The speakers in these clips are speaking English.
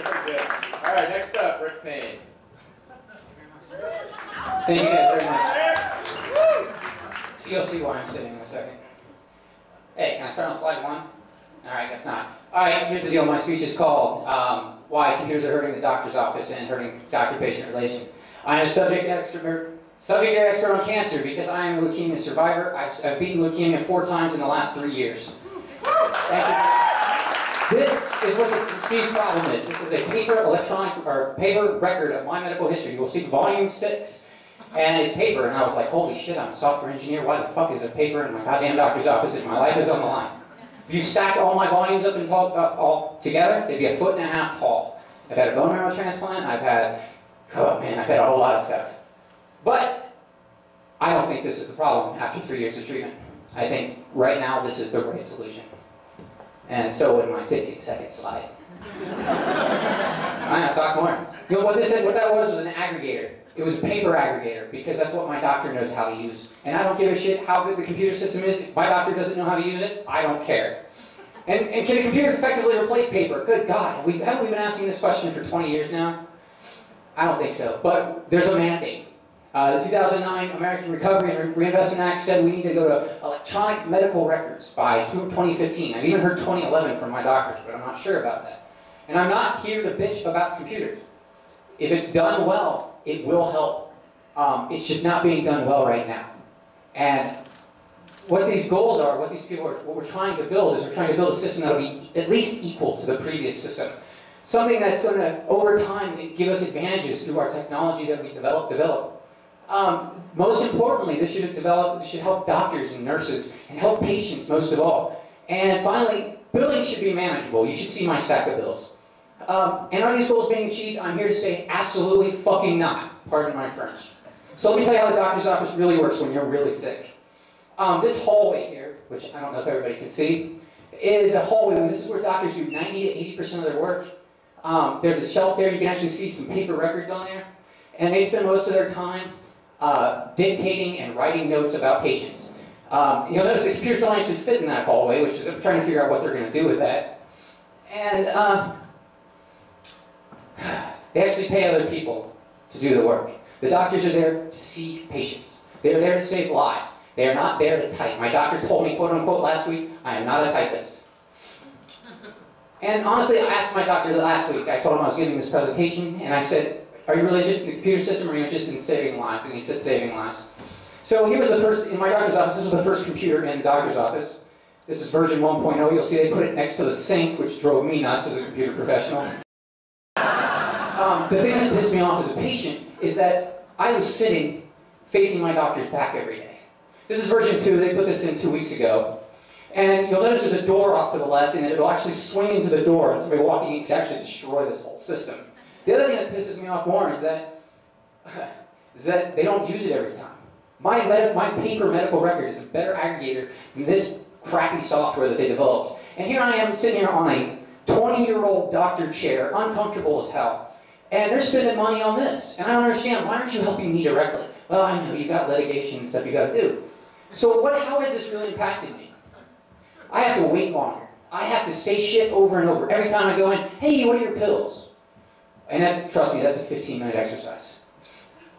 Good. All right, next up, Rick Payne. Thank you guys very much. You'll see why I'm sitting in a second. Hey, can I start on slide 1? All right, guess not. All right, here's the deal. My speech is called Why Computers Are Hurting the Doctor's Office and Hurting Doctor-Patient Relations. I am a subject matter expert on cancer because I am a leukemia survivor. I've beaten leukemia 4 times in the last 3 years. Thank you. This is what this perceived problem is. This is a paper record of my medical history. You will see volume 6, and it's paper. And I was like, holy shit, I'm a software engineer. Why the fuck is there paper in my goddamn doctor's office if my life is on the line? If you stacked all my volumes up and all together, they'd be 1.5 feet tall. I've had a bone marrow transplant. I've had a whole lot of stuff. But I don't think this is the problem after 3 years of treatment. I think right now this is the right solution. And so in my 50-second slide. I'm gonna talk more. You know what that was an aggregator. It was a paper aggregator because that's what my doctor knows how to use. And I don't give a shit how good the computer system is. If my doctor doesn't know how to use it, I don't care. And can a computer effectively replace paper? Good God, haven't we been asking this question for 20 years now? I don't think so, but there's a mandate. The 2009 American Recovery and Reinvestment Act said we need to go to electronic medical records by 2015. I've even heard 2011 from my doctors, but I'm not sure about that. And I'm not here to bitch about computers. If it's done well, it will help. It's just not being done well right now. And what these goals are, what we're trying to build is we're trying to build a system that will be at least equal to the previous system. Something that's going to, over time, give us advantages through our technology that we develop. Most importantly, this should help doctors and nurses and help patients most of all. And finally, billing should be manageable. You should see my stack of bills. And are these goals being achieved? I'm here to say absolutely fucking not. Pardon my French. So let me tell you how the doctor's office really works when you're really sick. This hallway here, which I don't know if everybody can see, is a hallway. This is where doctors do 90 to 80% of their work. There's a shelf there. You can actually see some paper records on there. And they spend most of their time dictating and writing notes about patients. You'll notice the computers don't actually fit in that hallway, which is I'm trying to figure out what they're going to do with that. And they actually pay other people to do the work. The doctors are there to see patients. They're there to save lives. They are not there to type. My doctor told me, quote unquote, last week, I am not a typist. And honestly, I asked my doctor last week, I told him I was giving this presentation, and I said, are you really just in the computer system, or are you just in saving lives? And he said saving lives. So here was the first, in my doctor's office, this was the first computer in the doctor's office. This is version 1.0. You'll see they put it next to the sink, which drove me nuts as a computer professional. The thing that pissed me off as a patient is that I was sitting facing my doctor's back every day. This is version 2. They put this in 2 weeks ago. And you'll notice there's a door off to the left, and it'll actually swing into the door, and somebody walking in could actually destroy this whole system. The other thing that pisses me off more is that they don't use it every time. My paper medical record is a better aggregator than this crappy software that they developed. And here I am sitting here on a 20-year-old doctor chair, uncomfortable as hell. And they're spending money on this. And I don't understand, why aren't you helping me directly? Well, I know, you got litigation and stuff you got to do. So how has this really impacted me? I have to wait longer. I have to say shit over and over. Every time I go in, hey, what are your pills? And trust me, that's a 15-minute exercise.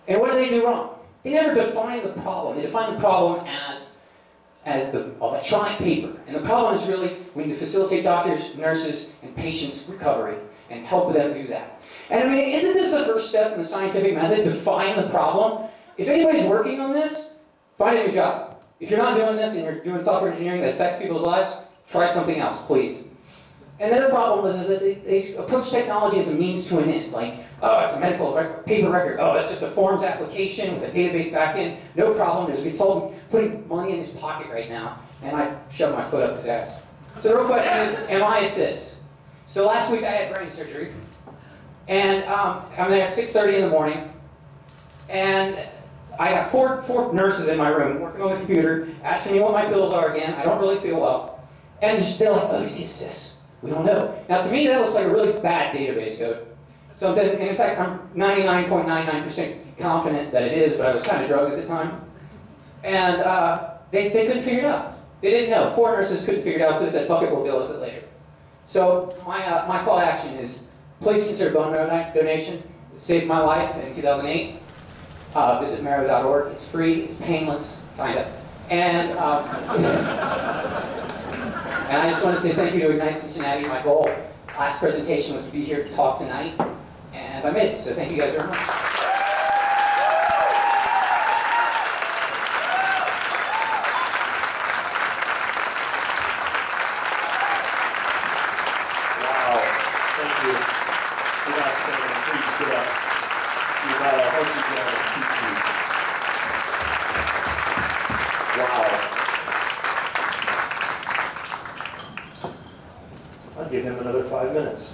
And what do they do wrong? They never define the problem. They define the problem as the electronic paper. And the problem is really we need to facilitate doctors, nurses, and patients' recovery and help them do that. And I mean, isn't this the first step in the scientific method? Define the problem. If anybody's working on this, find a new job. If you're not doing this and you're doing software engineering that affects people's lives, try something else, please. And the other problem is that they approach technology as a means to an end. Like, oh, it's a medical paper record. Oh, it's just a forms application with a database backend. No problem. There's a consultant putting money in his pocket right now, and I shove my foot up his ass. So the real question is, am I a cis? So last week I had brain surgery, and I'm there at 6:30 in the morning, and I got four nurses in my room working on the computer, asking me what my pills are again. I don't really feel well. And they're like, oh, is he a cis? We don't know. Now to me that looks like a really bad database code. So then, and in fact I'm 99.99% confident that it is, but I was kind of drugged at the time. And they couldn't figure it out. They didn't know. 4 nurses couldn't figure it out, so they said, fuck it, we'll deal with it later. So my call to action is, please consider bone marrow donation. It saved my life in 2008. Visit marrow.org. It's free, it's painless, kind of. And, and I just want to say thank you to Ignite Cincinnati. My goal, last presentation, was to be here to talk tonight, and I made it. So thank you guys very much. I'll give him another 5 minutes.